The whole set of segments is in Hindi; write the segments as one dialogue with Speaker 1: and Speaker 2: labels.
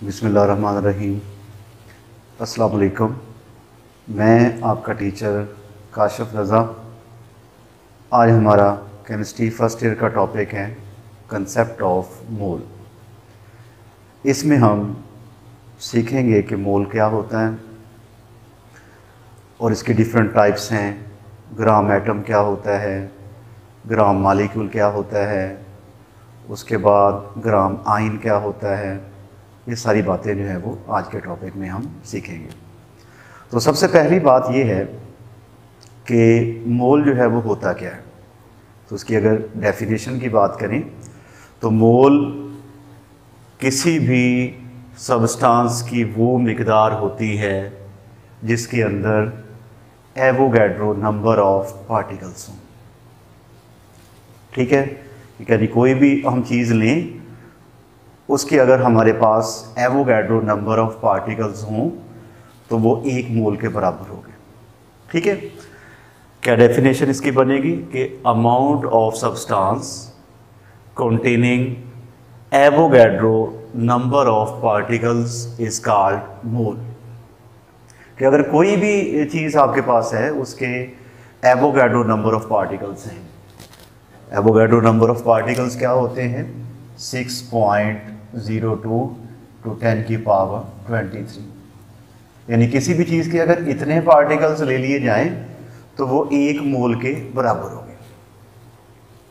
Speaker 1: बिस्मिल्लाहिर्रहमानिर्रहीम। अस्सलाम वालेकुम। मैं आपका टीचर काशिफ रज़ा। आज हमारा केमिस्ट्री फर्स्ट ईयर का टॉपिक है कंसेप्ट ऑफ मोल। इसमें हम सीखेंगे कि मोल क्या होता है और इसके डिफरेंट टाइप्स हैं। ग्राम एटम क्या होता है, ग्राम मालिक्यूल क्या होता है, उसके बाद ग्राम आयन क्या होता है। ये सारी बातें जो है वो आज के टॉपिक में हम सीखेंगे। तो सबसे पहली बात ये है कि मोल जो है वो होता क्या है। तो उसकी अगर डेफिनेशन की बात करें तो मोल किसी भी सब्सटेंस की वो मिकदार होती है जिसके अंदर एवोगैड्रो नंबर ऑफ पार्टिकल्स हों। ठीक है, यानी कोई भी हम चीज़ लें उसके अगर हमारे पास एवोगैड्रो नंबर ऑफ पार्टिकल्स हों तो वो एक मोल के बराबर होंगे। ठीक है, क्या डेफिनेशन इसकी बनेगी कि amount of substance containing Avogadro number of particles is called mole. कि अगर कोई भी चीज़ आपके पास है उसके एवोगैड्रो नंबर ऑफ पार्टिकल्स हैं। एवोगैड्रो नंबर ऑफ पार्टिकल्स क्या होते हैं? 6.02 टू 10 की पावर 23। यानी किसी भी चीज़ के अगर इतने पार्टिकल्स ले लिए जाएं तो वो एक मोल के बराबर होंगे।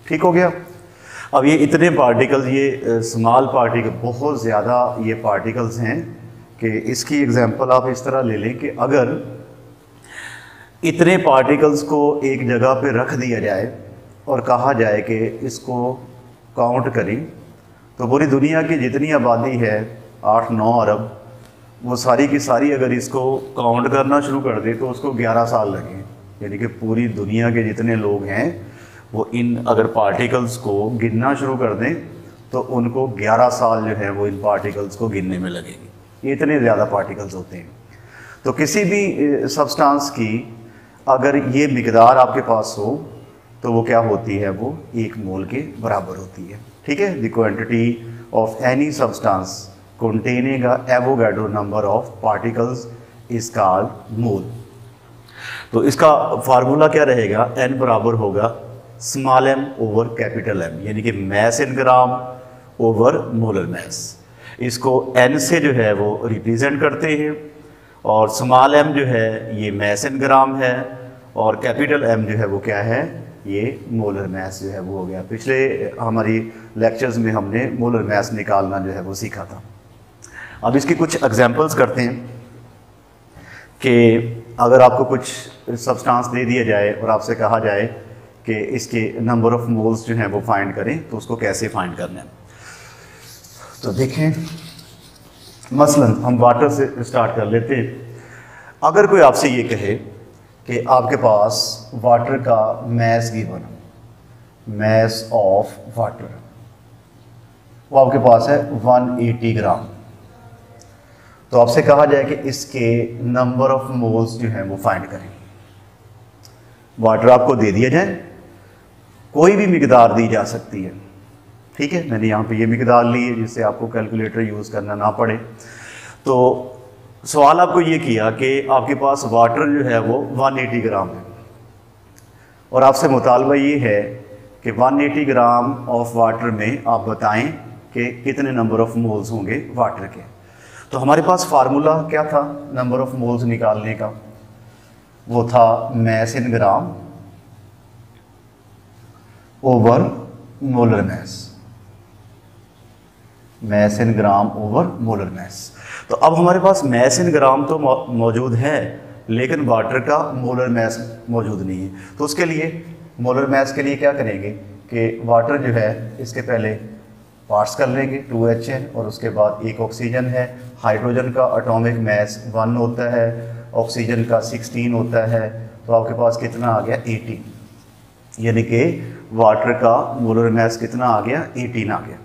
Speaker 1: ठीक हो गया। अब ये इतने पार्टिकल्स, ये स्मॉल पार्टिकल, बहुत ज़्यादा ये पार्टिकल्स हैं कि इसकी एग्जांपल आप इस तरह ले लें कि अगर इतने पार्टिकल्स को एक जगह पे रख दिया जाए और कहा जाए कि इसको काउंट करें तो पूरी दुनिया की जितनी आबादी है 8-9 अरब, वो सारी की सारी अगर इसको काउंट करना शुरू कर दे तो उसको 11 साल लगे। यानी कि पूरी दुनिया के जितने लोग हैं वो इन अगर पार्टिकल्स को गिनना शुरू कर दें तो उनको 11 साल जो है वो इन पार्टिकल्स को गिनने में लगेंगे। ये इतने ज़्यादा पार्टिकल्स होते हैं। तो किसी भी सब्सटेंस की अगर ये मिकदार आपके पास हो तो वो क्या होती है? वो एक मोल के बराबर होती है। ठीक है, the quantity of any substance containing a Avogadro number of particles is called mole. तो इसका फार्मूला क्या रहेगा? n बराबर होगा small m over capital M, यानी कि mass in gram over molar mass. इसको n से जो है वो रिप्रेजेंट करते हैं और स्मॉल m जो है ये मैस इन ग्राम है और कैपिटल M जो है वो क्या है? ये मोलर मैस जो है वो हो गया। पिछले हमारी लेक्चर्स में हमने मोलर मैस निकालना जो है वो सीखा था। अब इसकी कुछ एग्जांपल्स करते हैं कि अगर आपको कुछ सब्सटेंस दे दिया जाए और आपसे कहा जाए कि इसके नंबर ऑफ मोल्स जो हैं वो फाइंड करें तो उसको कैसे फाइंड करना है। तो देखें, मसलन हम वाटर से स्टार्ट कर लेते हैं। अगर कोई आपसे ये कहे कि आपके पास वाटर का mass given, mass of water, वो आपके पास है 180 ग्राम। तो आपसे कहा जाए कि इसके नंबर ऑफ मोल्स जो हैं वो फाइंड करें। वाटर आपको दे दिया जाए, कोई भी मिकदार दी जा सकती है। ठीक है, मैंने यहाँ पे ये मिकदार ली है जिससे आपको कैलकुलेटर यूज़ करना ना पड़े। तो सवाल आपको ये किया कि आपके पास वाटर जो है वो 180 ग्राम है और आपसे मुतालबा ये है कि 180 ग्राम ऑफ वाटर में आप बताएं कि कितने नंबर ऑफ मोल्स होंगे वाटर के। तो हमारे पास फार्मूला क्या था नंबर ऑफ मोल्स निकालने का? वो था mess in gram over molar mess. Mess in gram over molar mess. तो अब हमारे पास मैस इन ग्राम तो मौजूद है लेकिन वाटर का मोलर मैस मौजूद नहीं है। तो उसके लिए मोलर मैस के लिए क्या करेंगे कि वाटर जो है इसके पहले पार्ट्स कर लेंगे 2HN और उसके बाद एक ऑक्सीजन है। हाइड्रोजन का एटॉमिक मैस 1 होता है, ऑक्सीजन का 16 होता है। तो आपके पास कितना आ गया? 18। यानी कि वाटर का मोलर मैस कितना आ गया? 18 आ गया।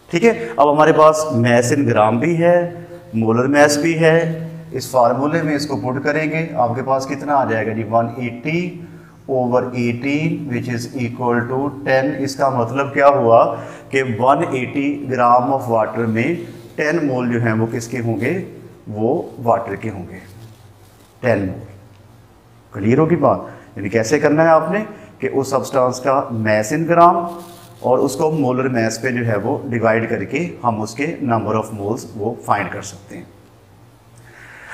Speaker 1: ठीक है, अब हमारे पास मैस इन ग्राम भी है, मोलर मैस भी है। इस फार्मूले में इसको पुट करेंगे, आपके पास कितना आ जाएगा जी? 180 over 18 which is equal to 10। इसका मतलब क्या हुआ कि 180 ग्राम ऑफ वाटर में 10 मोल जो हैं वो किसके होंगे, वो वाटर के होंगे, 10 मोल। क्लियर होगी बात? यानी कैसे करना है आपने कि उस सब्सटेंस का मैस इन ग्राम और उसको मोलर मैस पे जो है वो डिवाइड करके हम उसके नंबर ऑफ मोल्स वो फाइंड कर सकते हैं।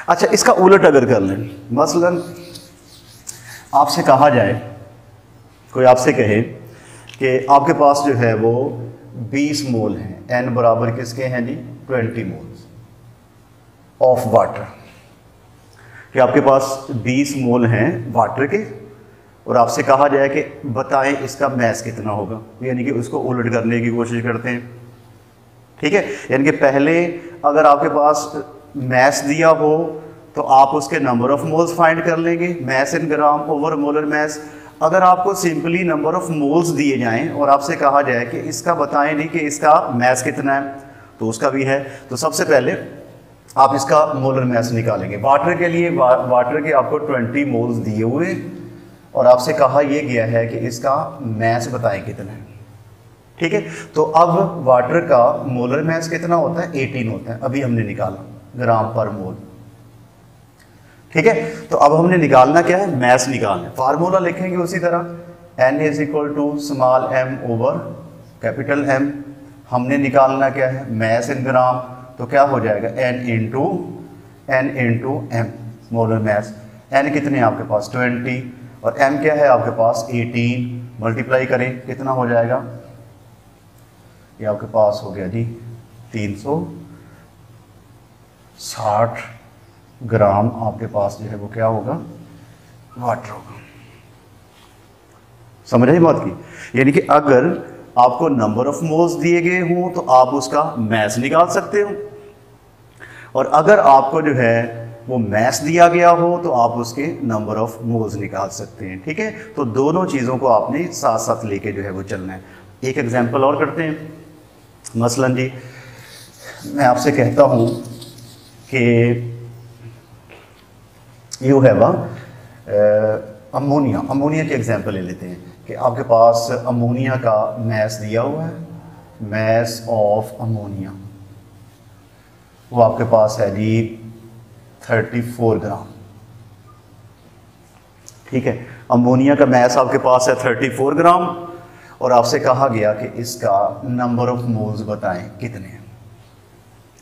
Speaker 1: अच्छा, इसका उलट अगर कर लें, मसलन आपसे कहा जाए, कोई आपसे कहे कि आपके पास जो है वो 20 मोल हैं, n बराबर किसके हैं जी, 20 मोल्स ऑफ वाटर, कि आपके पास 20 मोल हैं वाटर के और आपसे कहा जाए कि बताएं इसका मैस कितना होगा, यानी कि उसको उलट करने की कोशिश करते हैं। ठीक है, यानी कि पहले अगर आपके पास मैस दिया हो तो आप उसके नंबर ऑफ मोल्स फाइंड कर लेंगे, mess in gram over molar mess. अगर आपको सिंपली नंबर ऑफ मोल्स दिए जाएं और आपसे कहा जाए कि इसका बताएं नहीं कि इसका मैस कितना है, तो उसका भी है। तो सबसे पहले आप इसका मोलर मैस निकालेंगे। वाटर के लिए वाटर के आपको 20 मोल्स दिए हुए और आपसे कहा यह गया है कि इसका मैस बताएं कितना है। ठीक है, तो अब वाटर का मोलर मैस कितना होता है, 18 होता है, अभी हमने निकाला ग्राम पर मोल। ठीक है, तो अब हमने निकालना क्या है, मैस निकालना है। फार्मूला लिखेंगे उसी तरह, n is equal to small m over capital M। हमने निकालना क्या है, मैस इन ग्राम, तो क्या हो जाएगा n into m molar mass. n कितने हैं आपके पास 20 और m क्या है आपके पास 18, मल्टीप्लाई करें कितना हो जाएगा, ये आपके पास हो गया जी 360 ग्राम आपके पास जो है वो क्या होगा, वाटर होगा। समझ आई बात की? यानी कि अगर आपको नंबर ऑफ मोल्स दिए गए हों तो आप उसका मैस निकाल सकते हो, और अगर आपको जो है वो मैस दिया गया हो तो आप उसके नंबर ऑफ मोल्स निकाल सकते हैं। ठीक है, तो दोनों चीज़ों को आपने साथ साथ लेके जो है वो चलना है। एक एग्जांपल और करते हैं। मसलन जी मैं आपसे कहता हूँ कि यू हैव अमोनिया की एग्जांपल ले लेते हैं कि आपके पास अमोनिया का मैस दिया हुआ है, मैस ऑफ अमोनिया वो आपके पास है जी 34 ग्राम। ठीक है, अमोनिया का मैस आपके पास है 34 ग्राम और आपसे कहा गया कि इसका नंबर ऑफ मोल्स बताएं कितने हैं।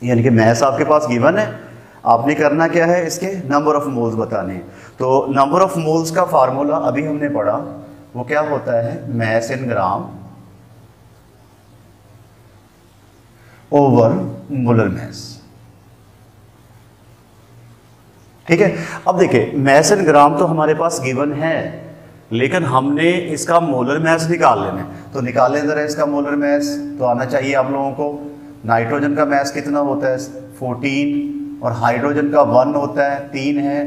Speaker 1: यानी कि मैस आपके पास गिवन है, आपने करना क्या है, इसके नंबर ऑफ मोल्स बताने हैं। तो नंबर ऑफ मोल्स का फार्मूला अभी हमने पढ़ा, वो क्या होता है, mess in gram over molar mess. ठीक है, अब देखिए मैस इन ग्राम तो हमारे पास गिवन है, लेकिन हमने इसका मोलर मैस निकाल लेना है। तो निकालें जरा इसका मोलर मैस, तो आना चाहिए आप लोगों को। नाइट्रोजन का मैस कितना होता है 14 और हाइड्रोजन का 1 होता है, 3 है,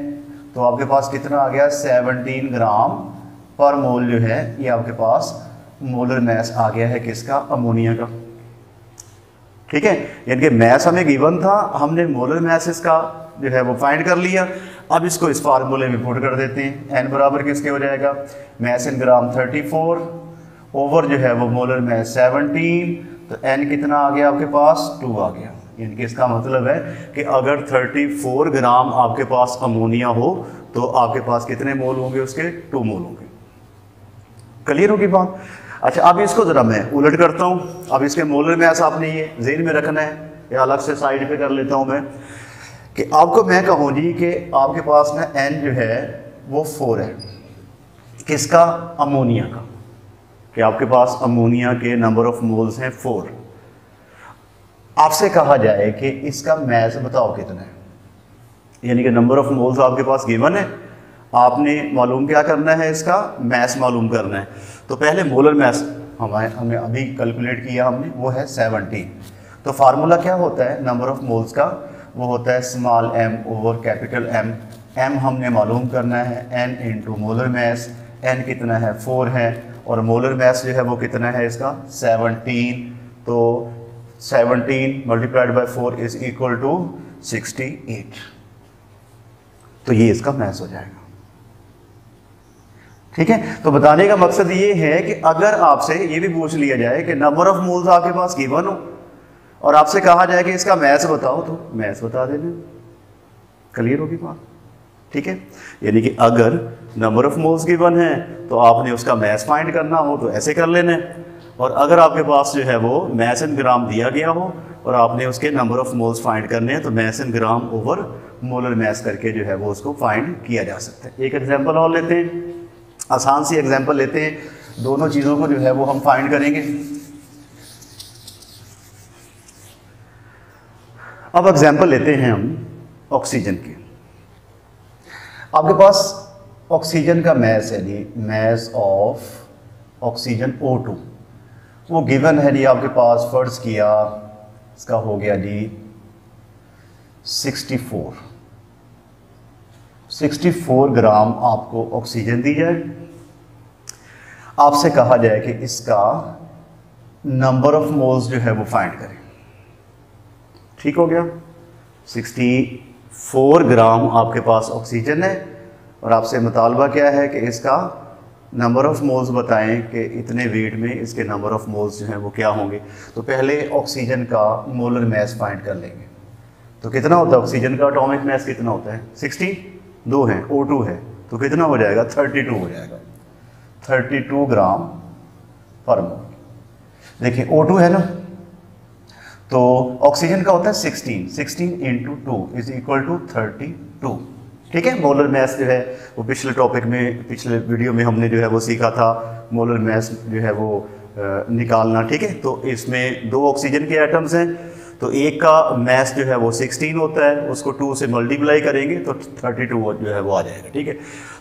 Speaker 1: तो आपके पास कितना आ गया 17 ग्राम पर मोल जो है ये आपके पास मोलर मैस आ गया है किसका, अमोनिया का। ठीक है, यानी कि मैस हमें गिवन था, हमने मोलर मैस इसका जो है वो फाइंड कर लिया। अब इसको इस फार्मूले में पुट कर देते हैं। n बराबर किसके हो जाएगा, मैस इन ग्राम 34 ओवर जो है वो मोलर मैस 17, तो n कितना आ गया आपके पास 2 आ गया। यानी कि इसका मतलब है कि अगर 34 ग्राम आपके पास अमोनिया हो तो आपके पास कितने मोल होंगे, उसके 2 मोल होंगे। क्लियर होगी बात? अच्छा, अब इसको ज़रा मैं उलट करता हूँ। अब इसके मोलर मैस आपने ये ज़हन में रखना है, या अलग से साइड पे कर लेता हूँ मैं, कि आपको मैं कहूँ जी कि आपके पास ना n जो है वो 4 है, किसका, अमोनिया का, कि आपके पास अमोनिया के नंबर ऑफ मोल्स हैं 4। आपसे कहा जाए कि इसका मैस बताओ कितना है, यानी कि नंबर ऑफ मोल्स आपके पास गिवन है, आपने मालूम क्या करना है, इसका मैस मालूम करना है। तो पहले मोलर मैस हमें अभी कैलकुलेट किया हमने, वो है 17। तो फार्मूला क्या होता है नंबर ऑफ मोल्स का, वो होता है small m over capital M। m हमने मालूम करना है n into molar mass, n कितना है 4 है, और मोलर मैस जो है वो कितना है इसका 17। तो 17 multiplied by 4 is equal to 68। तो ये इसका मैस हो जाएगा। ठीक है, तो बताने का मकसद ये है कि अगर आपसे ये भी पूछ लिया जाए कि नंबर ऑफ मोल्स आपके पास गिवन हो और आपसे कहा जाए कि इसका मैथ्स बताओ, तो मैथ्स बता देना, क्लियर होगी बात। ठीक है, यानी कि अगर नंबर ऑफ मोल्स गिवन है तो आपने उसका मैथ्स फाइंड करना हो तो ऐसे कर लेना है, और अगर आपके पास जो है वो मैथ्स इन ग्राम दिया गया हो और आपने उसके नंबर ऑफ मोल्स फाइंड करने हैं तो मैथ्स इन ग्राम ओवर मोलर मैथ्स करके जो है वो उसको फाइंड किया जा सकता है। एक एग्जांपल और लेते हैं, आसान सी एग्जांपल लेते हैं, दोनों चीज़ों को जो है वो हम फाइंड करेंगे। अब एग्जांपल लेते हैं हम ऑक्सीजन के। आपके पास ऑक्सीजन का मैस है जी, मैस ऑफ ऑक्सीजन O2, वो गिवन है जी आपके पास, फर्ज किया इसका हो गया जी 64 ग्राम आपको ऑक्सीजन दी जाए। आपसे कहा जाए कि इसका नंबर ऑफ मोल्स जो है वो फाइंड करें। ठीक हो गया, 64 ग्राम आपके पास ऑक्सीजन है और आपसे मुतालबा क्या है कि इसका नंबर ऑफ मोल्स बताएं कि इतने वेट में इसके नंबर ऑफ मोल्स जो हैं वो क्या होंगे। तो पहले ऑक्सीजन का मोलर मैस फाइंड कर लेंगे। तो कितना होता है ऑक्सीजन का एटॉमिक मैस, कितना होता है 62 है, O2 है, तो कितना हो जाएगा 32 हो जाएगा, 32 ग्राम पर मोल। देखिए O2 है ना, तो ऑक्सीजन का होता है 16 इंटू 2 इज इक्वल टू 32। ठीक है, मोलर मैस जो है वो पिछले टॉपिक में, पिछले वीडियो में हमने जो है वो सीखा था मोलर मैस जो है वो निकालना। ठीक है, तो इसमें 2 ऑक्सीजन के एटम्स हैं, तो एक का मैस जो है वो 16 होता है, उसको 2 से मल्टीप्लाई करेंगे तो 32 जो है वो आ जाएगा। ठीक है,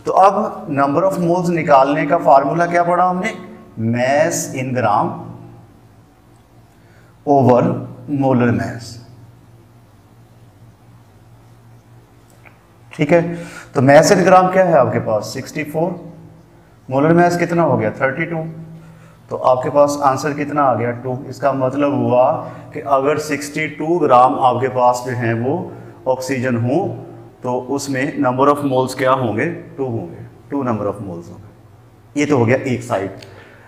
Speaker 1: तो अब नंबर ऑफ मोल्स निकालने का फार्मूला क्या पढ़ा हमने, mess in gram over molar mess. ठीक है, तो मैस इन ग्राम क्या है आपके पास 64, मोलर मैस कितना हो गया 32, तो आपके पास आंसर कितना आ गया 2। इसका मतलब हुआ कि अगर 62 ग्राम आपके पास जो हैं वो ऑक्सीजन हो तो उसमें नंबर ऑफ मोल्स क्या होंगे 2 होंगे, 2 नंबर ऑफ मोल्स होंगे। ये तो हो गया एक साइड।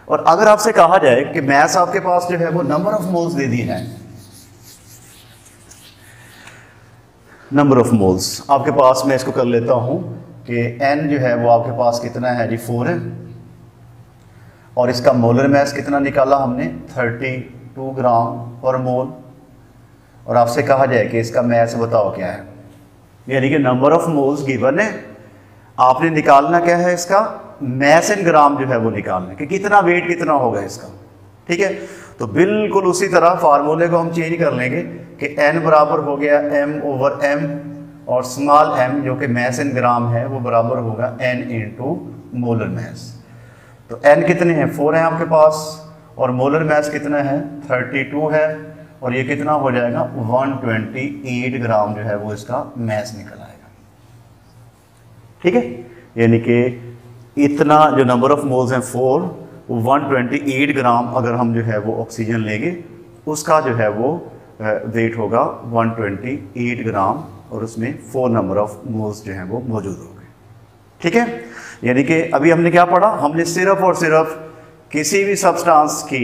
Speaker 1: और अगर आपसे कहा जाए कि मैस आपके पास जो है वो नंबर ऑफ मोल्स दे दी है, नंबर ऑफ मोल्स आपके पास, मैं इसको कर लेता हूं कि n जो है वो आपके पास कितना है जी 4 है, और इसका मोलर मैस कितना निकाला हमने 32 ग्राम पर मोल, और आपसे कहा जाए कि इसका मैस बताओ क्या है, यानी कि नंबर ऑफ मोल्स गिवन है, आपने निकालना क्या है इसका मैस इन ग्राम जो है वो निकालना है कि कितना वेट कितना होगा इसका। ठीक है, तो बिल्कुल उसी तरह फार्मूले को हम चेंज कर लेंगे कि n बराबर हो गया m ओवर m, और स्मॉल m जो कि मैस इन ग्राम है वो बराबर होगा n इंटू मोलर मैस। तो n कितने हैं 4 हैं आपके पास, और मोलर मैस कितना है 32 है, और ये कितना हो जाएगा 128 ग्राम जो है वो इसका मैस निकल आएगा। ठीक है, यानी कि इतना जो नंबर ऑफ मोल्स हैं 4, 128 ग्राम अगर हम जो है वो ऑक्सीजन लेंगे उसका जो है वो वेट होगा 128 ग्राम, और उसमें 4 नंबर ऑफ मोल्स जो हैं वो मौजूद होंगे। ठीक है, यानी कि अभी हमने क्या पढ़ा, हमने सिर्फ और सिर्फ किसी भी सब्सटेंस के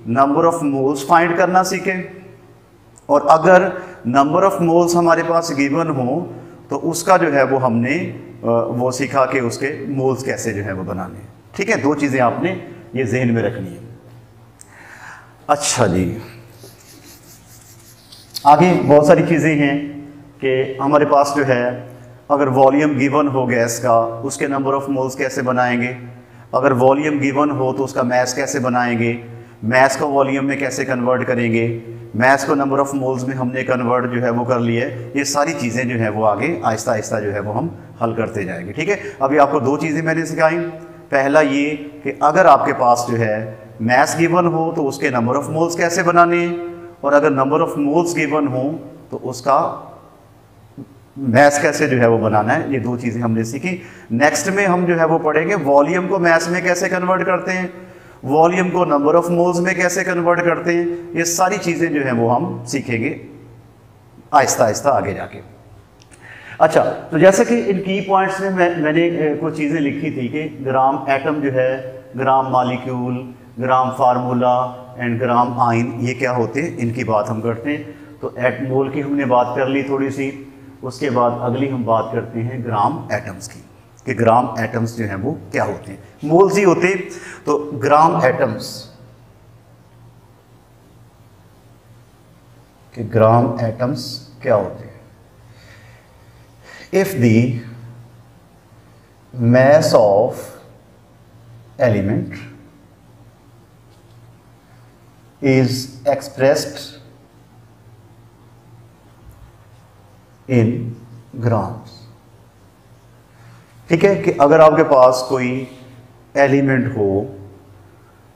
Speaker 1: नंबर ऑफ मोल्स फाइंड करना सीखे, और अगर नंबर ऑफ मोल्स हमारे पास गिवन हो तो उसका जो है वो हमने वो सीखा कि उसके मोल्स कैसे जो है वो बनाने हैं। ठीक है, 2 चीज़ें आपने ये जहन में रखनी है। अच्छा जी, आगे बहुत सारी चीज़ें हैं कि हमारे पास जो है अगर वॉल्यूम गिवन हो गैस का, उसके नंबर ऑफ मोल्स कैसे बनाएंगे, अगर वॉल्यूम गिवन हो तो उसका मैस कैसे बनाएंगे, मैस को वॉल्यूम में कैसे कन्वर्ट करेंगे, मैस को नंबर ऑफ मोल्स में हमने कन्वर्ट जो है वो कर लिए। ये सारी चीज़ें जो है वो आगे आहिस्ता आहिस्ता जो है वो हम हल करते जाएंगे। ठीक है, अभी आपको 2 चीज़ें मैंने सिखाई। पहला ये कि अगर आपके पास जो है मैस गिवन हो तो उसके नंबर ऑफ मोल्स कैसे बनाने, और अगर नंबर ऑफ मोल्स गिवन हो तो उसका मैस कैसे जो है वो बनाना है। ये 2 चीज़ें हमने सीखी। नेक्स्ट में हम जो है वो पढ़ेंगे वॉल्यूम को मैस में कैसे कन्वर्ट करते हैं, वॉल्यूम को नंबर ऑफ मोल्स में कैसे कन्वर्ट करते हैं। ये सारी चीज़ें जो हैं वो हम सीखेंगे आहिस्ता आहिस्ता आगे जाके। अच्छा, तो जैसे कि इन की पॉइंट्स में मैंने कुछ चीज़ें लिखी थी कि ग्राम एटम जो है, gram molecule, gram formula, and gram ion, ये क्या होते हैं, इनकी बात हम करते हैं। तो मोल की हमने बात कर ली थोड़ी सी, उसके बाद अगली हम बात करते हैं ग्राम एटम्स की, कि ग्राम एटम्स जो हैं वो क्या होते हैं। मोल्स ही होते, तो ग्राम एटम्स, कि ग्राम एटम्स क्या होते हैं। If the mass of element is expressed in grams, ठीक है, कि अगर आपके पास कोई एलिमेंट हो,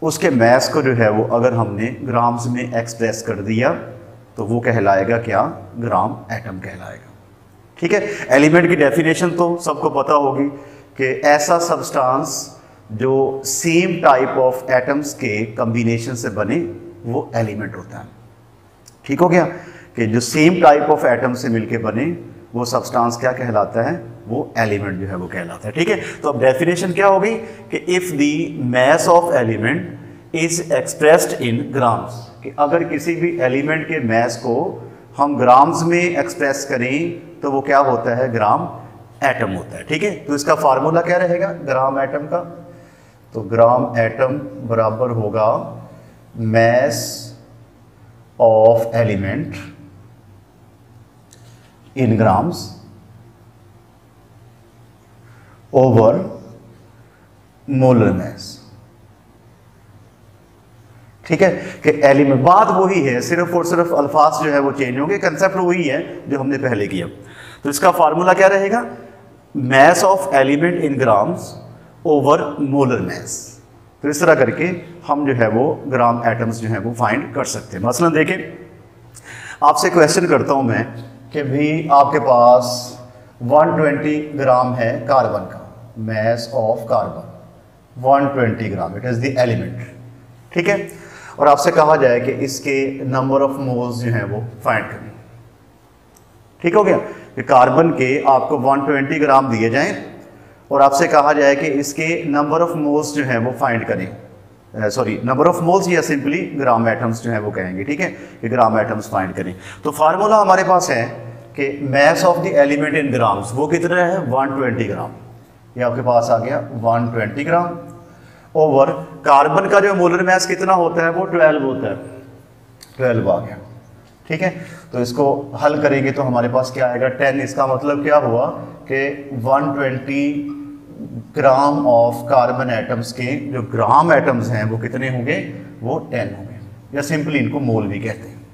Speaker 1: उसके मैस को जो है वो अगर हमने ग्राम्स में एक्सप्रेस कर दिया तो वो कहलाएगा क्या, ग्राम एटम कहलाएगा। ठीक है, एलिमेंट की डेफिनेशन तो सबको पता होगी कि ऐसा सब्सटेंस जो सेम टाइप ऑफ एटम्स के कॉम्बिनेशन से बने वो एलिमेंट होता है। ठीक हो गया, कि जो सेम टाइप ऑफ एटम से मिलके बने वो सब्सटेंस क्या कहलाता है, वो एलिमेंट जो है वो कहलाता है। ठीक है, तो अब डेफिनेशन क्या होगी कि if the mass of element is expressed in grams, कि अगर किसी भी एलिमेंट के मैस को हम ग्राम्स में एक्सप्रेस करें तो वो क्या होता है, ग्राम एटम होता है। ठीक है, तो इसका फार्मूला क्या रहेगा ग्राम एटम का, तो ग्राम एटम बराबर होगा mass of element in grams over molar mess. ठीक है, कि एलिमेंट, बात वही है, सिर्फ और सिर्फ अल्फाज जो है वो चेंज होंगे, कंसेप्ट वही है जो हमने पहले किया। तो इसका फार्मूला क्या रहेगा, mass of element in grams over molar mess. तो इस तरह करके हम जो है वो ग्राम एटम्स जो है वो फाइंड कर सकते हैं। मसलन देखें, आपसे क्वेश्चन करता हूं मैं कि भी आपके पास 120 ग्राम है कार्बन का, mass of carbon 120 gram, it is the element. ठीक है, और आपसे कहा जाए कि इसके नंबर ऑफ मोल्स जो हैं वो फाइंड करें। ठीक हो गया, कि कार्बन के आपको 120 ग्राम दिए जाएं और आपसे कहा जाए कि इसके नंबर ऑफ मोल्स जो है वो फाइंड करें, सॉरी नंबर ऑफ मोल्स या सिंपली ग्राम एटम्स जो है वो कहेंगे। ठीक है, कि ग्राम एटम्स फाइंड करें। तो फार्मूला हमारे पास है कि mess of the element in grams वो कितना है, 120 ग्राम, ये आपके पास आ गया 120 ग्राम ओवर कार्बन का जो मोलर मैस कितना होता है वो 12 होता है, 12 आ गया। ठीक है, तो इसको हल करेंगे तो हमारे पास क्या आएगा, 10। इसका मतलब क्या हुआ कि 120 ग्राम ऑफ कार्बन एटम्स के जो ग्राम एटम्स हैं वो कितने होंगे, वो 10 होंगे, या सिंपली इनको मोल भी कहते हैं।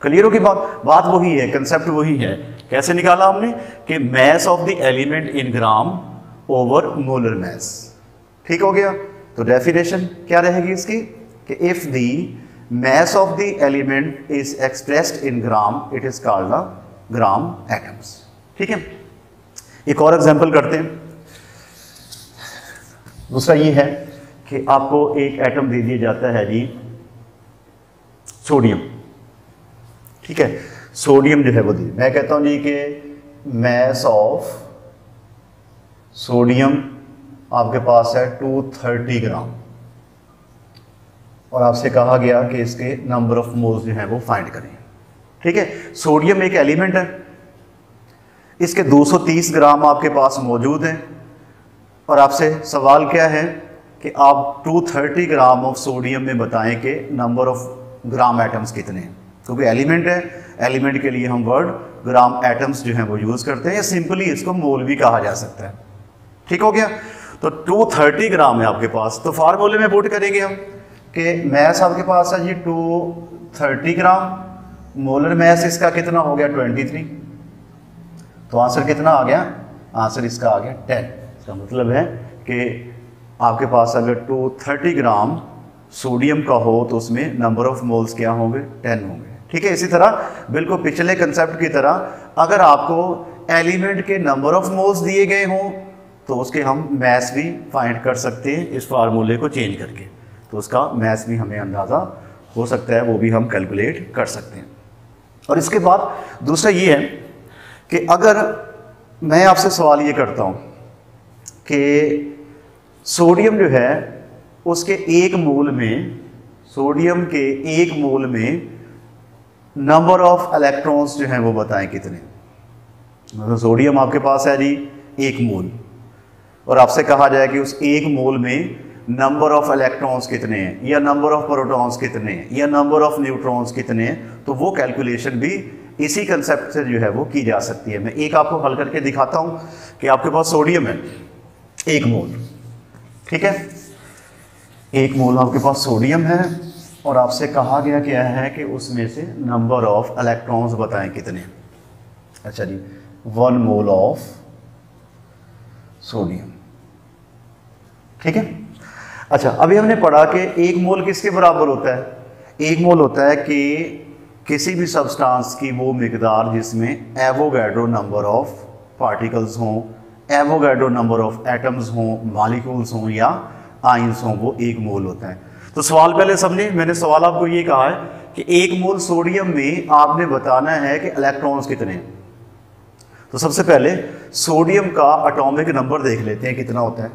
Speaker 1: क्लियर होगी बात वही है, कंसेप्ट वही है। कैसे निकाला हमने कि mess of the element in gram over molar mess. ठीक हो गया, तो डेफिनेशन क्या रहेगी इसकी, कि if the mass of the element is expressed in gram, it is called the gram atoms। ठीक है, एक और एग्जांपल करते हैं। दूसरा ये है कि आपको एक एटम दे दिया जाता है जी सोडियम। ठीक है, सोडियम जो है वो दी, मैं कहता हूं जी कि मैस ऑफ सोडियम आपके पास है 230 ग्राम और आपसे कहा गया कि इसके नंबर ऑफ मोल्स जो हैं वो फाइंड करें। ठीक है, सोडियम एक एलिमेंट है, इसके 230 ग्राम आपके पास मौजूद हैं और आपसे सवाल क्या है कि आप 230 ग्राम ऑफ सोडियम में बताएं कि नंबर ऑफ ग्राम एटम्स कितने हैं, क्योंकि एलिमेंट है, एलिमेंट के लिए हम वर्ड ग्राम एटम्स जो हैं वो यूज़ करते हैं, या सिंपली इसको मोल भी कहा जा सकता है। ठीक हो गया, तो 230 ग्राम है आपके पास, तो फार्मूले में पुट करेंगे हम कि मैस आपके पास है जी 230 ग्राम, मोलर मैस इसका कितना हो गया 23, तो आंसर कितना आ गया, आंसर इसका आ गया 10। इसका मतलब है कि आपके पास अगर 230 ग्राम सोडियम का हो तो उसमें नंबर ऑफ मोल्स क्या होंगे, 10 होंगे। ठीक है, इसी तरह बिल्कुल पिछले कंसेप्ट की तरह अगर आपको एलिमेंट के नंबर ऑफ मोल्स दिए गए हों तो उसके हम मैस भी फाइंड कर सकते हैं इस फार्मूले को चेंज करके, तो उसका मैस भी हमें अंदाज़ा हो सकता है, वो भी हम कैलकुलेट कर सकते हैं। और इसके बाद दूसरा ये है कि अगर मैं आपसे सवाल ये करता हूँ कि सोडियम जो है उसके एक मोल में सोडियम के एक मोल में नंबर ऑफ इलेक्ट्रॉन्स जो हैं वो बताएं कितने। मतलब सोडियम आपके पास है जी 1 मोल, और आपसे कहा जाए कि उस 1 मोल में नंबर ऑफ इलेक्ट्रॉन्स कितने हैं, या नंबर ऑफ प्रोटॉन्स कितने हैं, या नंबर ऑफ न्यूट्रॉन्स कितने हैं, तो वो कैलकुलेशन भी इसी कंसेप्ट से जो है वो की जा सकती है। मैं एक आपको हल करके दिखाता हूं कि आपके पास सोडियम है 1 मोल, ठीक है, 1 मोल आपके पास सोडियम है, और आपसे कहा गया क्या है कि उसमें से नंबर ऑफ इलेक्ट्रॉन्स बताएं कितने। अच्छा जी, 1 मोल ऑफ सोडियम, ठीक है। अच्छा, अभी हमने पढ़ा कि 1 मोल किसके बराबर होता है? 1 मोल होता है कि किसी भी सब्सटेंस की वो मिकदार जिसमें एवोगैड्रो नंबर ऑफ पार्टिकल्स हों, एवोगैड्रो नंबर ऑफ एटम्स हों, मॉलिक्यूल्स हों या आयंस हों, वो 1 मोल होता है। तो सवाल पहले समझिए, मैंने सवाल आपको ये कहा है कि 1 मोल सोडियम में आपने बताना है कि इलेक्ट्रॉन्स कितने हैं। तो सबसे पहले सोडियम का एटॉमिक नंबर देख लेते हैं, कितना होता है?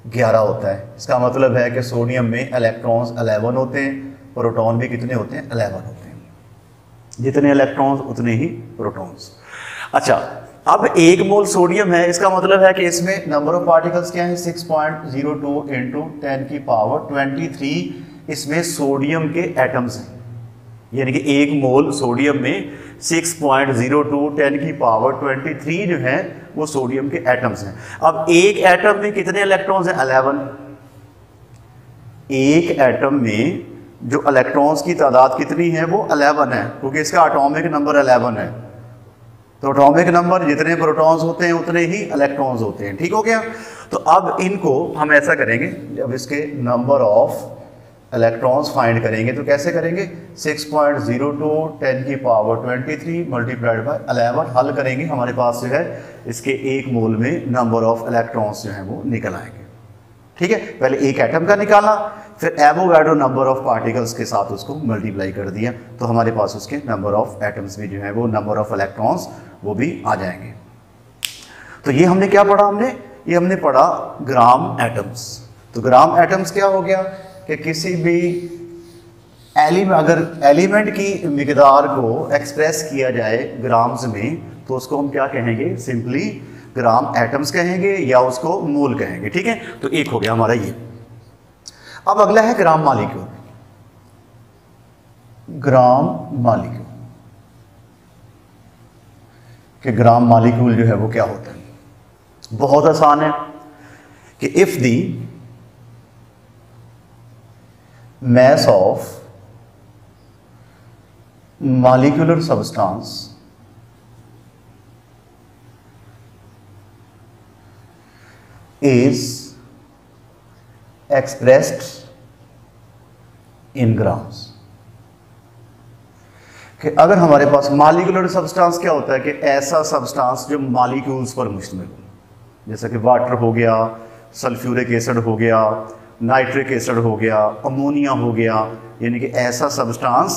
Speaker 1: 11 होता है। इसका मतलब है कि सोडियम में इलेक्ट्रॉन्स 11 होते हैं, प्रोटॉन भी कितने होते हैं? 11 होते हैं। जितने इलेक्ट्रॉन्स उतने ही प्रोटॉन्स। अच्छा, अब 1 मोल सोडियम है, इसका मतलब है कि इसमें नंबर ऑफ पार्टिकल्स क्या है? 6.02 इंटू 10 की पावर 23 इसमें सोडियम के एटम्स हैं। यानी कि 1 मोल सोडियम में 6.02 10 की पावर 23 जो है वो सोडियम के एटम्स हैं। अब एक एटम में कितने इलेक्ट्रॉन्स हैं? 11। एक एटम में जो इलेक्ट्रॉन्स की तादाद कितनी है? वो 11 है, क्योंकि इसका एटॉमिक नंबर 11 है। तो एटॉमिक नंबर जितने प्रोटॉन्स होते हैं उतने ही इलेक्ट्रॉन्स होते हैं, ठीक हो गया। तो अब इनको हम ऐसा करेंगे, जब इसके नंबर ऑफ इलेक्ट्रॉन्स फाइंड करेंगे तो कैसे करेंगे? 6.02 10 की पावर 23 मल्टीप्लाइड बाय 11 हल करेंगे, हमारे पास जो है इसके 1 मोल में नंबर ऑफ इलेक्ट्रॉन्स जो है वो निकल आएंगे, ठीक है। पहले एक एटम का निकाला, फिर एवोगैड्रो नंबर ऑफ पार्टिकल्स के साथ उसको मल्टीप्लाई कर दिया, तो हमारे पास उसके नंबर ऑफ एटम्स भी जो है वो नंबर ऑफ इलेक्ट्रॉन्स वो भी आ जाएंगे। तो ये हमने क्या पढ़ा? हमने पढ़ा ग्राम एटम्स। तो ग्राम एटम्स क्या हो गया कि किसी भी अगर एलिमेंट की मिकदार को एक्सप्रेस किया जाए ग्राम्स में तो उसको हम क्या कहेंगे? सिंपली ग्राम एटम्स कहेंगे या उसको मोल कहेंगे, ठीक है। तो एक हो गया हमारा ये। अब अगला है ग्राम मॉलिक्यूल। ग्राम मॉलिक्यूल कि ग्राम मॉलिक्यूल जो है वो क्या होता है? बहुत आसान है कि if the mass of molecular substance is expressed in grams। कि अगर हमारे पास मॉलिक्यूलर सब्सटेंस क्या होता है कि ऐसा सब्सटेंस जो मॉलिक्यूल्स पर मुश्तमिल हो, जैसा कि वाटर हो गया, सल्फ्यूरिक एसिड हो गया, नाइट्रिक एसिड हो गया, अमोनिया हो गया, यानी कि ऐसा सब्सटेंस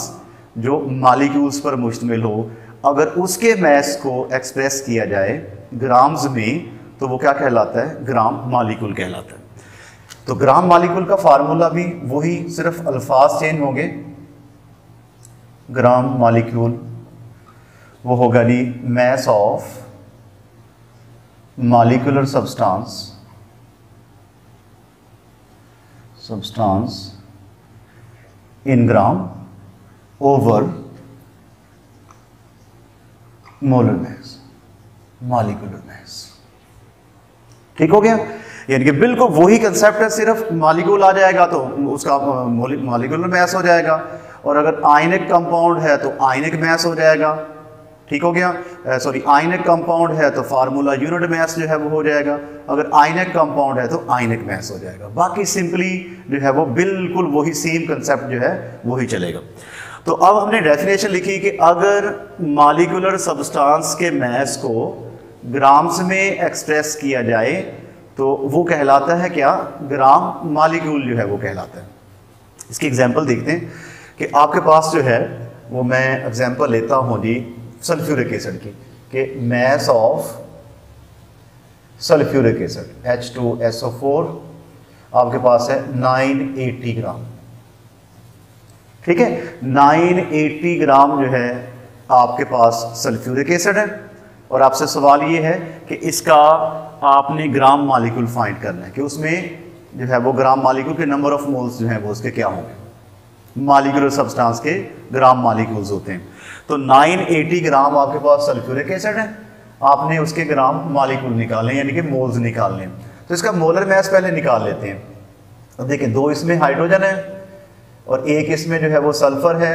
Speaker 1: जो मॉलिक्यूल्स पर मुश्तमिल हो, अगर उसके मैस को एक्सप्रेस किया जाए ग्राम्स में तो वो क्या कहलाता है? ग्राम मॉलिक्यूल कहलाता है। तो ग्राम मॉलिक्यूल का फार्मूला भी वही, सिर्फ अल्फाज चेंज होंगे। ग्राम मॉलिक्यूल वो होगा जी mass of molecular substance in gram over molar mass, molecular mass, ठीक हो गया। यानी कि बिल्कुल वही कंसेप्ट है, सिर्फ मॉलिक्यूल आ जाएगा तो उसका मॉलिक्यूलर मास हो जाएगा, और अगर आयनिक कंपाउंड है तो आयनिक मास हो जाएगा, ठीक हो गया। सॉरी, आयनिक कंपाउंड है तो फार्मूला यूनिट मास जो है वो हो जाएगा, अगर आयनिक कंपाउंड है तो आयनिक मास हो जाएगा। बाकी सिंपली जो है वो बिल्कुल वही सेम कंसेप्ट जो है वही चलेगा। तो अब हमने डेफिनेशन लिखी कि अगर मॉलिक्यूलर सब्सटेंस के मास को ग्राम्स में एक्सप्रेस किया जाए तो वो कहलाता है क्या? ग्राम मॉलिक्यूल जो है वो कहलाता है। इसकी एग्जांपल देखते हैं कि आपके पास जो है वो, मैं एग्जांपल लेता हूँ जी सल्फ्यूरिक एसिड की, कि mass of sulphuric acid H2SO4 आपके पास है 980 ग्राम, ठीक है, 980 ग्राम जो है आपके पास सल्फ्यूरिक एसिड है, और आपसे सवाल ये है कि इसका आपने ग्राम मॉलिक्यूल फाइंड करना है कि उसमें जो है वो ग्राम मॉलिक्यूल के नंबर ऑफ मोल्स जो है वो उसके क्या होंगे, मॉलिक्यूलर सब्सटेंस के ग्राम मॉलिक्यूल्स होते हैं। तो 980 ग्राम आपके पास सल्फ्यूरिक एसिड है, आपने उसके ग्राम मॉलिक्यूल निकालने यानी कि मोल्स निकालने। तो इसका मोलर मैस पहले निकाल लेते हैं। तो देखिए 2 इसमें हाइड्रोजन है और 1 इसमें जो है वो सल्फर है,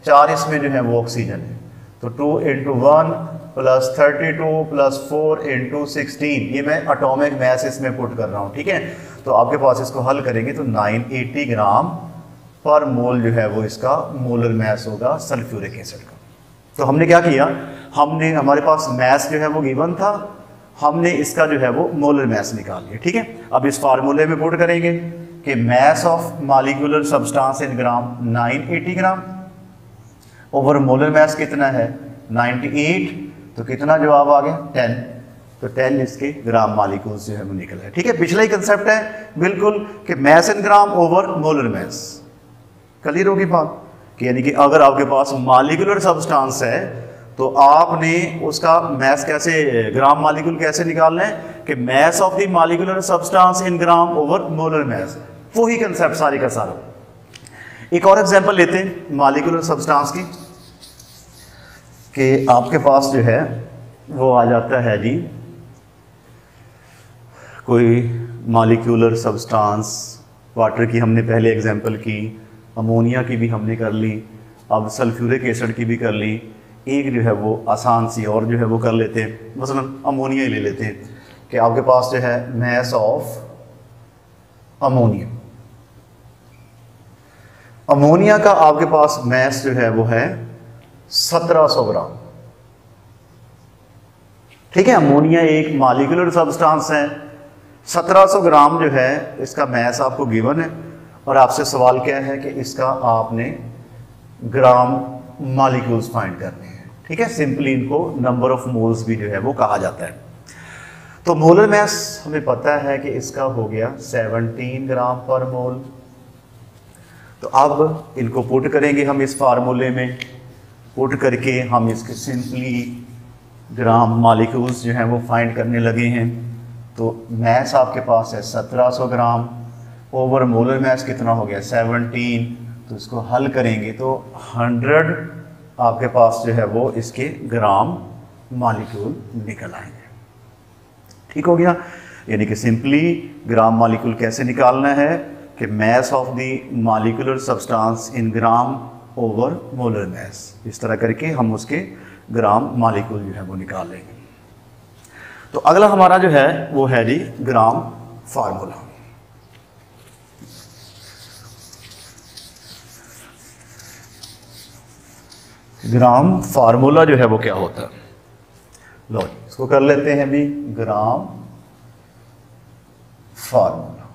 Speaker 1: 4 इसमें जो है वो ऑक्सीजन है। तो 2 × 1 + 32 + 4 × 16, ये मैं एटॉमिक मैस इसमें पुट कर रहा हूँ। ठीक है, तो आपके पास इसको हल करेंगे तो 980 ग्राम पर मोल जो है वो इसका मोलर मैस होगा सल्फ्यूरिक एसिड का। तो हमने क्या किया, हमने हमारे पास मैस जो है वो गिवन था, हमने इसका जो है वो मोलर मैस निकाल लिया। ठीक है, अब इस फार्मूले में पुट करेंगे कि mess of molecular substance in gram 980 gram over molar mess कितना है 98, तो कितना जवाब आ गया 10। तो 10 इसके ग्राम मॉलिक्यूल्स जो है वो निकल है। ठीक है, पिछला ही कंसेप्ट है बिल्कुल कि mass in gram over molar mess. Clear होगी बात कि यानी कि अगर आपके पास मॉलिक्यूलर सब्सटेंस है तो आपने उसका मैस कैसे, ग्राम मॉलिक्यूल कैसे निकालना है कि mess of the molecular substance in gram over molar mess. वही कंसेप्ट सारी का सारा। एक और एग्जांपल लेते हैं मॉलिक्यूलर सब्सटेंस की कि आपके पास जो है वो आ जाता है जी कोई मॉलिक्यूलर सब्सटेंस, वाटर की हमने पहले एग्जांपल की, अमोनिया की भी हमने कर ली, अब सल्फ्यूरिक एसिड की भी कर ली। एक जो है वो आसान सी और जो है वो कर लेते हैं, मसलन अमोनिया ही ले लेते हैं कि आपके पास जो है मैस ऑफ अमोनिया, अमोनिया का आपके पास मैस जो है वो है 1700 ग्राम। ठीक है, अमोनिया एक मॉलिक्यूलर सब्सटेंस है, 1700 ग्राम जो है इसका मैस आपको गिवन है, और आपसे सवाल क्या है कि इसका आपने ग्राम मॉलिक्यूल्स फाइंड करने हैं। ठीक है, सिंपली इनको नंबर ऑफ मोल्स भी जो है वो कहा जाता है। तो मोलर मैस हमें पता है कि इसका हो गया 17 ग्राम पर मोल। तो अब इनको पुट करेंगे हम इस फार्मूले में, पुट करके हम इसके सिंपली ग्राम मॉलिक्यूल्स जो हैं वो फाइंड करने लगे हैं। तो मैस आपके पास है 1700 ग्राम ओवर मोलर मैस कितना हो गया 17। तो इसको हल करेंगे तो 100 आपके पास जो है वो इसके ग्राम मॉलिक्यूल निकल आएंगे। ठीक हो गया, यानी कि सिंपली ग्राम मॉलिक्यूल कैसे निकालना है कि mess of the molecular substance in gram over molar mess, इस तरह करके हम उसके ग्राम मॉलिक्यूल जो है वो निकाल लेंगे। तो अगला हमारा जो है वो है जी ग्राम फार्मूला। ग्राम फार्मूला जो है वो क्या होता है, लो इसको कर लेते हैं भी ग्राम फार्मूला।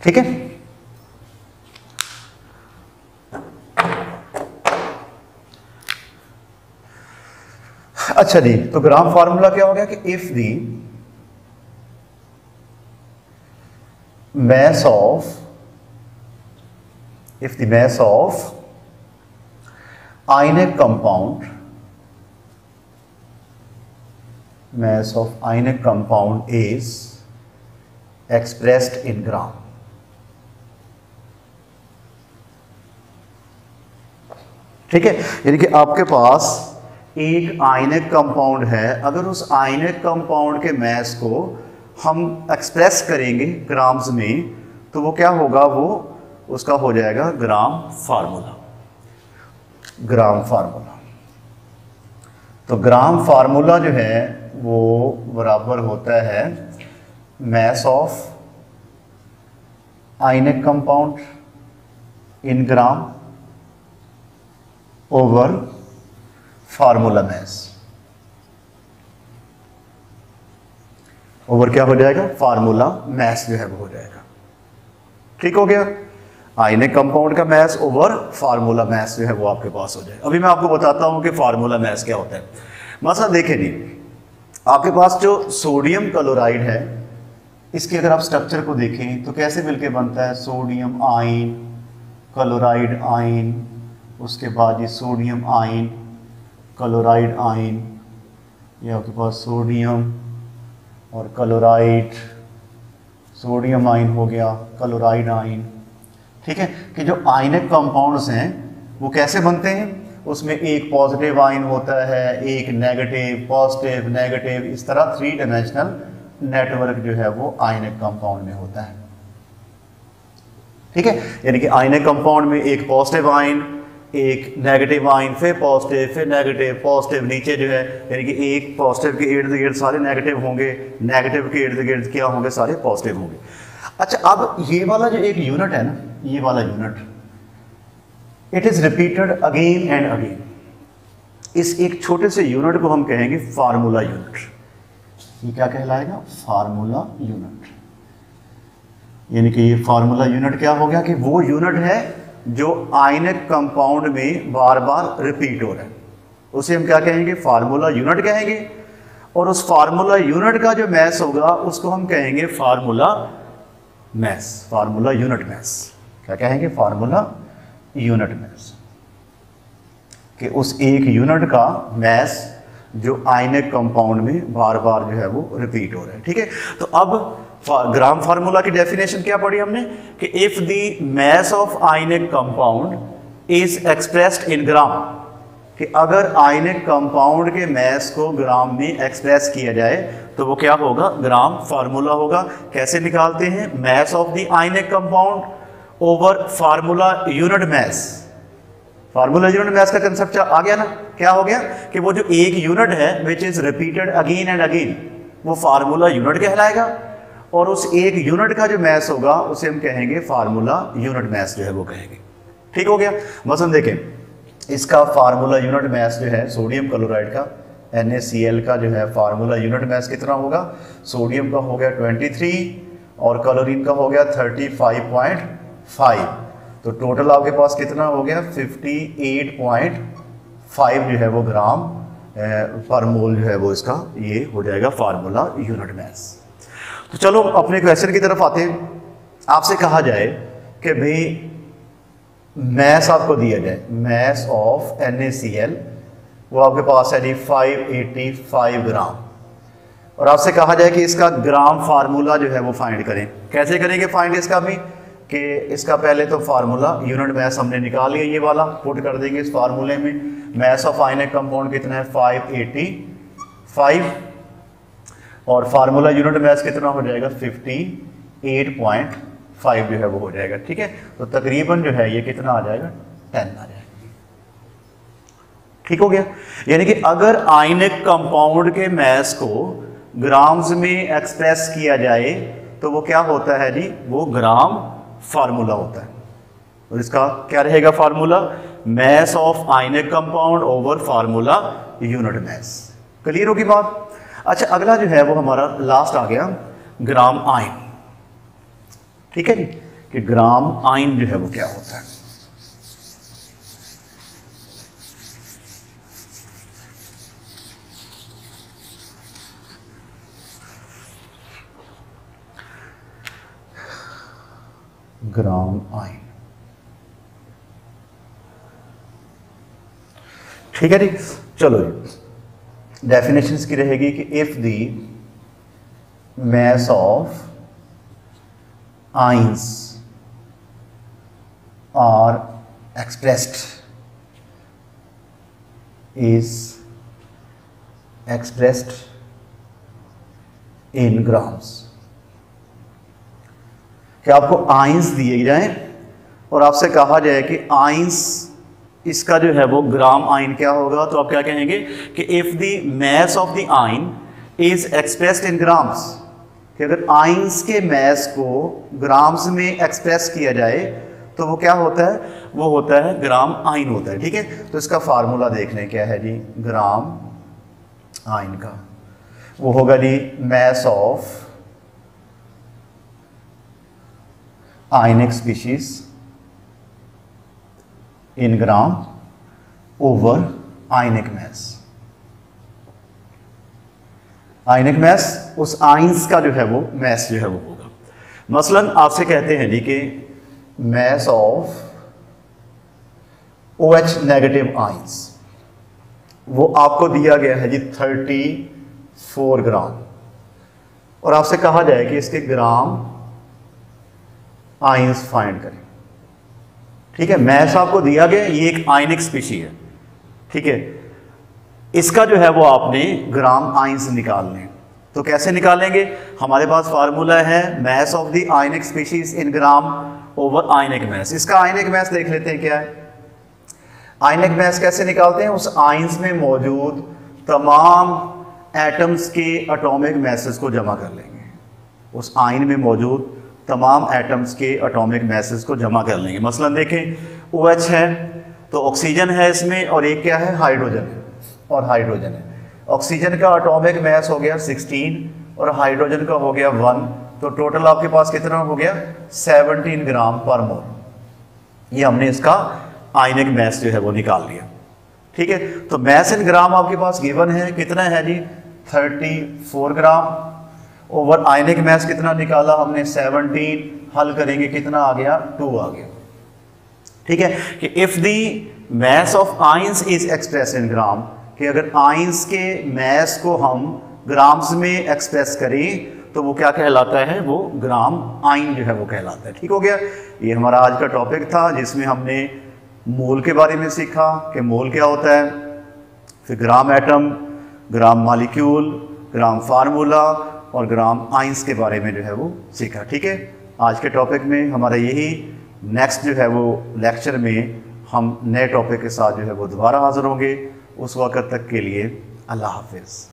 Speaker 1: ठीक है, अच्छा जी, तो ग्राम फार्मूला क्या हो गया कि if the mass of ionic compound is expressed in gram। ठीक है, यानी कि आपके पास एक आयनिक कंपाउंड है, अगर उस आयनिक कंपाउंड के मैस को हम एक्सप्रेस करेंगे ग्राम्स में तो वो क्या होगा, वो उसका हो जाएगा ग्राम फार्मूला। ग्राम फार्मूला, तो ग्राम फार्मूला जो है वो बराबर होता है mass of ionic compound in gram over formula mass, over क्या हो जाएगा, फार्मूला मैस जो है वो हो जाएगा। ठीक हो गया, आयनिक कंपाउंड का मैस ओवर फार्मूला मैस जो है वो आपके पास हो जाएगा। अभी मैं आपको बताता हूं कि फार्मूला मैस क्या होता है। मसला देखें नहीं, आपके पास जो सोडियम क्लोराइड है इसके अगर आप स्ट्रक्चर को देखें तो कैसे मिलके बनता है, सोडियम आयन, क्लोराइड आयन, उसके बाद ये सोडियम आयन, क्लोराइड आयन, ये आपके पास सोडियम और क्लोराइड, सोडियम आयन हो गया, क्लोराइड आयन। ठीक है, कि जो आयनिक कंपाउंड्स हैं वो कैसे बनते हैं, उसमें एक पॉजिटिव आयन होता है, एक नेगेटिव, पॉजिटिव, नेगेटिव, इस तरह 3 डायमेंशनल नेटवर्क जो है वो आयनिक कंपाउंड में होता है। ठीक है, यानी कि आयनिक कंपाउंड में एक पॉजिटिव आयन, एक नेगेटिव आयन, फिर पॉजिटिव, फिर नेगेटिव, पॉजिटिव, नीचे जो है यानी कि एक पॉजिटिव के इर्द गिर्द सारे नेगेटिव होंगे, नेगेटिव के इर्द गिर्द क्या होंगे, सारे पॉजिटिव होंगे। अच्छा, अब ये वाला जो एक यूनिट है ना, ये वाला unit, it is repeated again and again. इस एक छोटे से यूनिट को हम कहेंगे फार्मूला यूनिट। ये क्या कहलाएगा, फार्मूला यूनिट। यानी कि ये फार्मूला यूनिट क्या हो गया कि वो यूनिट है जो आयनिक कंपाउंड में बार बार रिपीट हो रहा है, उसे हम क्या कहेंगे, फार्मूला यूनिट कहेंगे। और उस फार्मूला यूनिट का जो मैस होगा उसको हम कहेंगे formula mass, formula unit mass. क्या कहेंगे, फार्मूला यूनिट मैस, कि उस एक यूनिट का मैस जो आयनिक कंपाउंड में बार बार जो है वो रिपीट हो रहा है। ठीक है, तो अब ग्राम फार्मूला की डेफिनेशन क्या पढ़ी हमने कि if the mass of ionic compound is expressed in gram, कि अगर आयनिक कंपाउंड के मैस को ग्राम में एक्सप्रेस किया जाए तो वो क्या होगा, ग्राम फार्मूला होगा। कैसे निकालते हैं, mass of the ionic compound over formula unit mass. Formula unit mass का कंसेप्ट आ गया ना, क्या हो गया कि वो जो एक यूनिट है which is repeated again and again, वो फार्मूला यूनिट कहलाएगा, और उस एक यूनिट का जो मैस होगा उसे हम कहेंगे फार्मूला यूनिट मैस जो है वो कहेंगे। ठीक हो गया। मसलन देखें, इसका फार्मूला यूनिट मैस जो है सोडियम क्लोराइड का, NaCl का जो है फार्मूला यूनिट मैस कितना होगा, सोडियम का हो गया 23 और क्लोरीन का हो गया 35.5, तो टोटल आपके पास कितना हो गया 58.5 जो है वो ग्राम पर मोल जो है वो इसका ये हो जाएगा फार्मूला यूनिट मैस। तो चलो अपने क्वेश्चन की तरफ आते हैं। आपसे कहा जाए कि भाई मैस आपको दिया जाए, मैस ऑफ NaCl वो आपके पास है जी 585 ग्राम, और आपसे कहा जाए कि इसका ग्राम फार्मूला जो है वो फाइंड करें। कैसे करेंगे फाइंड इसका भी, कि इसका पहले तो फार्मूला यूनिट मैस हमने निकाल लिया, ये वाला पुट कर देंगे इस फार्मूले में। मैस ऑफ आयनिक कंपाउंड कितना है 585, और फार्मूला यूनिट मैस कितना हो जाएगा 58.5 जो है वो हो जाएगा। ठीक है, तो तकरीबन जो है ये कितना आ जाएगा 10 आ जाएगा। ठीक हो गया। यानी कि अगर आयनिक कंपाउंड के मैस को ग्राम्स में एक्सप्रेस किया जाए तो वो क्या होता है जी, वो ग्राम फार्मूला होता है। और इसका क्या रहेगा formula, mass of ionic compound over formula unit mass. Clear होगी बात। अच्छा, अगला जो है वो हमारा लास्ट आ गया ग्राम आयन। ठीक है जी, कि ग्राम आयन जो है वो क्या होता है। ग्राम आयन, ठीक है जी। चलो जी, डेफिनेशन की रहेगी कि if the mass of ions are expressed in grams, कि आपको आयंस दिए जाएं और आपसे कहा जाए कि आयंस इसका जो है वो ग्राम आयन क्या होगा, तो आप क्या कहेंगे कि if the mass of the ion is expressed in grams, कि अगर आयंस के मैस को ग्राम्स में एक्सप्रेस किया जाए तो वो क्या होता है, वो होता है ग्राम आयन होता है। ठीक है, तो इसका फार्मूला देख लें क्या है जी, ग्राम आयन का वो होगा जी mass of ionic species in gram over ionic mass. Ionic mass उस आइंस का जो है वो मैस जो है वो होगा। मसलन आपसे कहते हैं जी कि mass of OH negative ions, वो आपको दिया गया है जी 34 ग्राम, और आपसे कहा जाए कि इसके ग्राम आइंस फाइंड करें। ठीक है, मैस आपको दिया गया, ये एक आयनिक स्पीशी है। ठीक है, इसका जो है वो आपने ग्राम आइंस निकालने। तो कैसे निकालेंगे? हमारे पास फार्मूला है mass of the ionic species in gram over ionic mass. इसका आयनिक मैस देख लेते हैं क्या है। आयनिक मैस कैसे निकालते हैं? उस आइंस में मौजूद तमाम एटम्स के एटॉमिक मैसेज को जमा कर लेंगे। उस आयन में मौजूद तमाम एटम्स के एटॉमिक मैसेज को जमा कर लेंगे। मसलन देखें, OH है तो ऑक्सीजन है इसमें, और एक क्या है? हाइड्रोजन है, और हाइड्रोजन है। ऑक्सीजन का एटॉमिक मैस हो गया 16 और हाइड्रोजन का हो गया 1, तो टोटल आपके पास कितना हो गया? 17 ग्राम पर मोल। ये हमने इसका आयनिक मैस जो है वो निकाल लिया। ठीक है, तो मैस इन ग्राम आपके पास गिवन है, कितना है जी? 34 ग्राम। ओवर आयनिक मैस कितना निकाला हमने? 17। हल करेंगे कितना आ गया? 2 आ गया। ठीक है, कि if the mass of ions is express in gram, कि अगर आइंस के मैस को हम ग्राम्स में एक्सप्रेस करें तो वो क्या कहलाता है? वो ग्राम आइन जो है वो कहलाता है। ठीक हो गया, ये हमारा आज का टॉपिक था जिसमें हमने मोल के बारे में सीखा कि मोल क्या होता है, फिर ग्राम एटम, ग्राम मॉलिक्यूल, ग्राम फार्मूला और ग्राम आइंस के बारे में जो है वो सीखा। ठीक है, आज के टॉपिक में हमारा यही, नेक्स्ट जो है वो लेक्चर में हम नए टॉपिक के साथ जो है वो दोबारा हाजिर होंगे। उस वक्त तक के लिए अल्लाह हाफिज़।